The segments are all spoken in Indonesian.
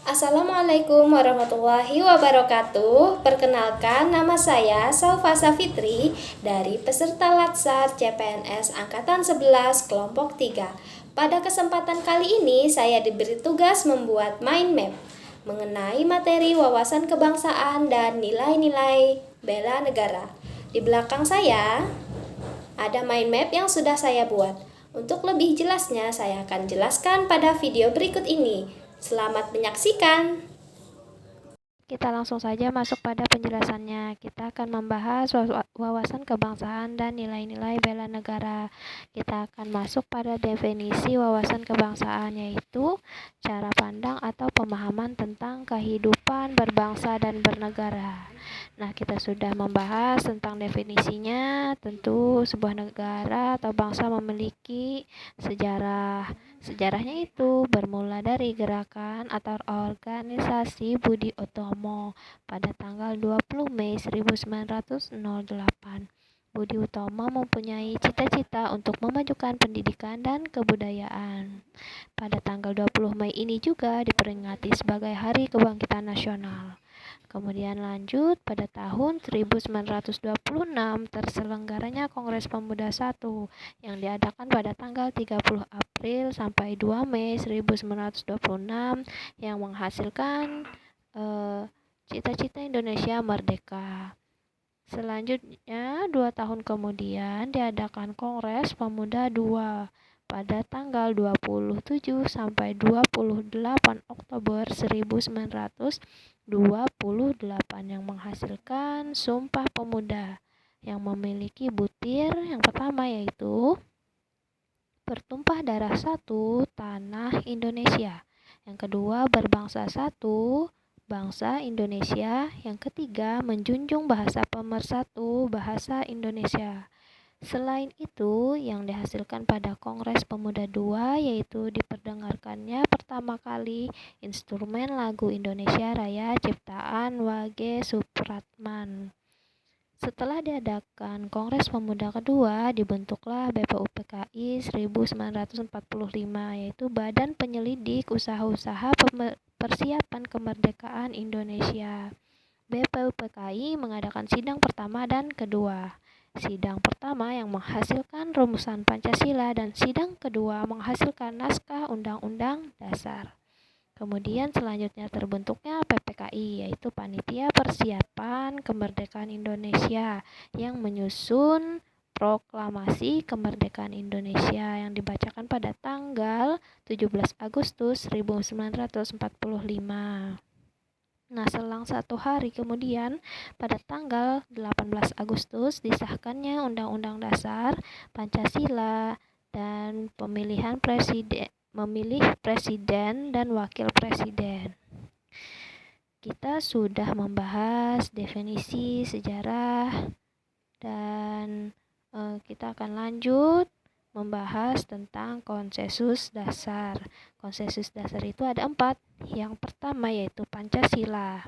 Assalamualaikum warahmatullahi wabarakatuh. Perkenalkan, nama saya Saufasa Fitri dari peserta Latsar CPNS Angkatan 11 Kelompok 3. Pada kesempatan kali ini saya diberi tugas membuat mind map mengenai materi wawasan kebangsaan dan nilai-nilai bela negara. Di belakang saya ada mind map yang sudah saya buat. Untuk lebih jelasnya saya akan jelaskan pada video berikut ini. Selamat menyaksikan. Kita langsung saja masuk pada penjelasannya. Kita akan membahas wawasan kebangsaan dan nilai-nilai bela negara. Kita akan masuk pada definisi wawasan kebangsaan, yaitu cara pandang atau pemahaman tentang kehidupan berbangsa dan bernegara. Nah, kita sudah membahas tentang definisinya. Tentu sebuah negara atau bangsa memiliki sejarah. Sejarahnya itu bermula dari gerakan atau organisasi Budi Utomo pada tanggal 20 Mei 1908. Budi Utomo mempunyai cita-cita untuk memajukan pendidikan dan kebudayaan. Pada tanggal 20 Mei ini juga diperingati sebagai Hari Kebangkitan Nasional. Kemudian lanjut, pada tahun 1926 terselenggaranya Kongres Pemuda I yang diadakan pada tanggal 30 April sampai 2 Mei 1926 yang menghasilkan cita-cita Indonesia merdeka. Selanjutnya, 2 tahun kemudian diadakan Kongres Pemuda II pada tanggal 27 sampai 28 Oktober 1928 yang menghasilkan Sumpah Pemuda yang memiliki butir yang pertama, yaitu bertumpah darah satu, tanah Indonesia. Yang kedua, berbangsa satu, bangsa Indonesia. Yang ketiga, menjunjung bahasa pemersatu, bahasa Indonesia. Selain itu, yang dihasilkan pada Kongres Pemuda II yaitu diperdengarkannya pertama kali instrumen lagu Indonesia Raya ciptaan W.G. Supratman. Setelah diadakan Kongres Pemuda kedua, dibentuklah BPUPKI 1945, yaitu Badan Penyelidik Usaha-usaha Persiapan Kemerdekaan Indonesia. BPUPKI mengadakan sidang pertama dan kedua. Sidang pertama yang menghasilkan rumusan Pancasila dan sidang kedua menghasilkan naskah Undang-Undang Dasar. Kemudian selanjutnya terbentuknya PPKI, yaitu Panitia Persiapan Kemerdekaan Indonesia yang menyusun Proklamasi Kemerdekaan Indonesia yang dibacakan pada tanggal 17 Agustus 1945. Nah, selang 1 hari kemudian, pada tanggal 18 Agustus disahkannya Undang-Undang Dasar Pancasila dan memilih presiden dan wakil presiden. Kita sudah membahas definisi sejarah dan kita akan lanjut membahas tentang konsensus dasar. Konsensus dasar itu ada 4. Yang pertama yaitu Pancasila.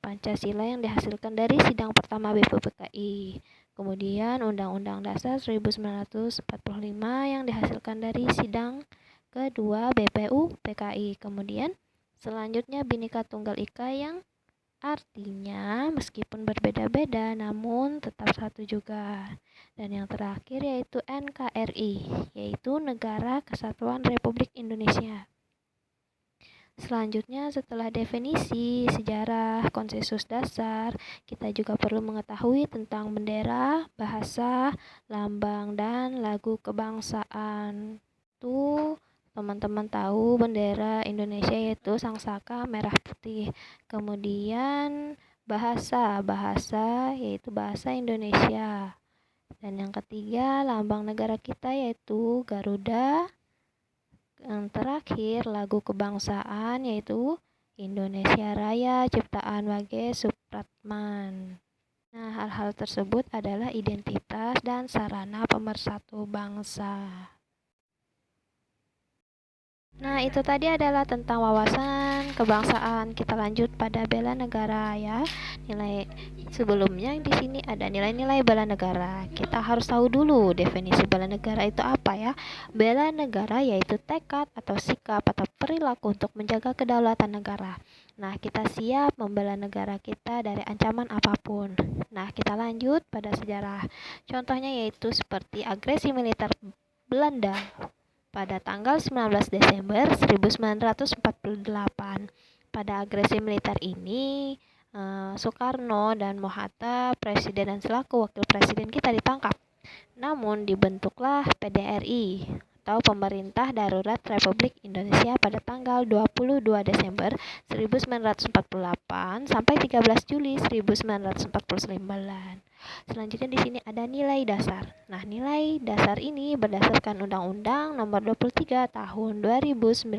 Pancasila yang dihasilkan dari sidang pertama BPUPKI. Kemudian Undang-Undang Dasar 1945 yang dihasilkan dari sidang kedua BPUPKI. Kemudian selanjutnya Bhinneka Tunggal Ika yang artinya meskipun berbeda-beda namun tetap satu juga. Dan yang terakhir yaitu NKRI, yaitu Negara Kesatuan Republik Indonesia. Selanjutnya, setelah definisi, sejarah, konsensus dasar, kita juga perlu mengetahui tentang bendera, bahasa, lambang, dan lagu kebangsaan. Itu teman-teman tahu bendera Indonesia yaitu sangsaka merah putih. Kemudian bahasa yaitu bahasa Indonesia. Dan yang ketiga, lambang negara kita yaitu Garuda. Yang terakhir, lagu kebangsaan yaitu Indonesia Raya ciptaan W.G. Supratman. Nah, hal-hal tersebut adalah identitas dan sarana pemersatu bangsa. Nah, itu tadi adalah tentang wawasan kebangsaan. Kita lanjut pada bela negara ya. Nilai sebelumnya di sini ada nilai-nilai bela negara. Kita harus tahu dulu definisi bela negara itu apa ya. Bela negara yaitu tekad atau sikap atau perilaku untuk menjaga kedaulatan negara. Nah, kita siap membela negara kita dari ancaman apapun. Nah, kita lanjut pada sejarah. Contohnya yaitu seperti agresi militer Belanda pada tanggal 19 Desember 1948. Pada agresi militer ini, Soekarno dan Mohatta, presiden dan selaku wakil presiden kita ditangkap. Namun dibentuklah PDRI atau Pemerintah Darurat Republik Indonesia pada tanggal 22 Desember 1948 sampai 13 Juli 1949. Selanjutnya di sini ada nilai dasar. Nah, nilai dasar ini berdasarkan Undang-Undang Nomor 23 Tahun 2019.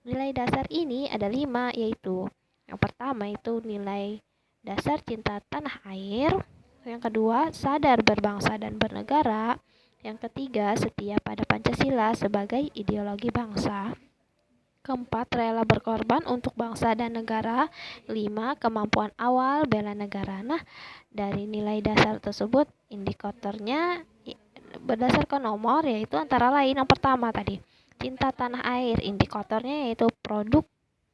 Nilai dasar ini ada 5, yaitu yang pertama itu nilai dasar cinta tanah air, yang kedua sadar berbangsa dan bernegara, yang ketiga setia pada Pancasila sebagai ideologi bangsa, keempat rela berkorban untuk bangsa dan negara, 5 kemampuan awal bela negara. Nah, dari nilai dasar tersebut indikatornya berdasarkan nomor, yaitu antara lain yang pertama tadi cinta tanah air, indikatornya yaitu produk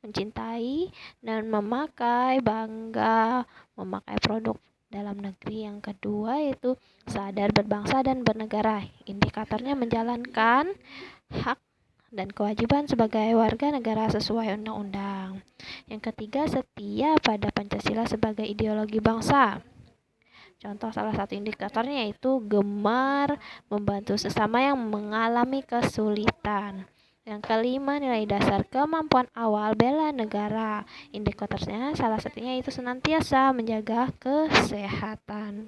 mencintai dan bangga memakai produk dalam negeri. Yang kedua yaitu sadar berbangsa dan bernegara, indikatornya menjalankan hak dan kewajiban sebagai warga negara sesuai undang-undang. Yang ketiga setia pada Pancasila sebagai ideologi bangsa. Contoh salah satu indikatornya yaitu gemar membantu sesama yang mengalami kesulitan. Yang kelima, nilai dasar kemampuan awal bela negara. Indikatornya salah satunya itu senantiasa menjaga kesehatan.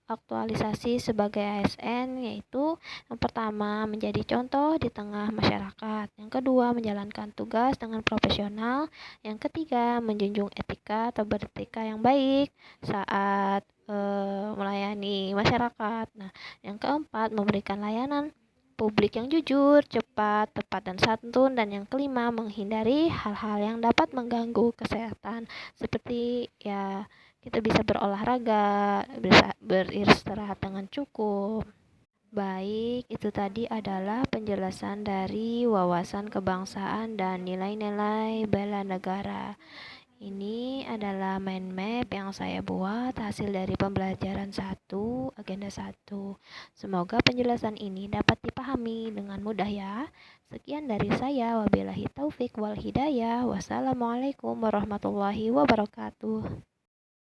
Aktualisasi sebagai ASN yaitu yang pertama menjadi contoh di tengah masyarakat, yang kedua menjalankan tugas dengan profesional, yang ketiga menjunjung etika atau beretika yang baik saat melayani masyarakat. Nah, yang keempat memberikan layanan publik yang jujur, cepat, tepat dan santun, dan yang kelima menghindari hal-hal yang dapat mengganggu kesehatan seperti ya kita bisa berolahraga, bisa beristirahat dengan cukup. Baik, itu tadi adalah penjelasan dari wawasan kebangsaan dan nilai-nilai bela negara. Ini adalah mind map yang saya buat hasil dari pembelajaran 1, agenda 1. Semoga penjelasan ini dapat dipahami dengan mudah ya. Sekian dari saya, wabillahi taufik wal hidayah. Wassalamualaikum warahmatullahi wabarakatuh.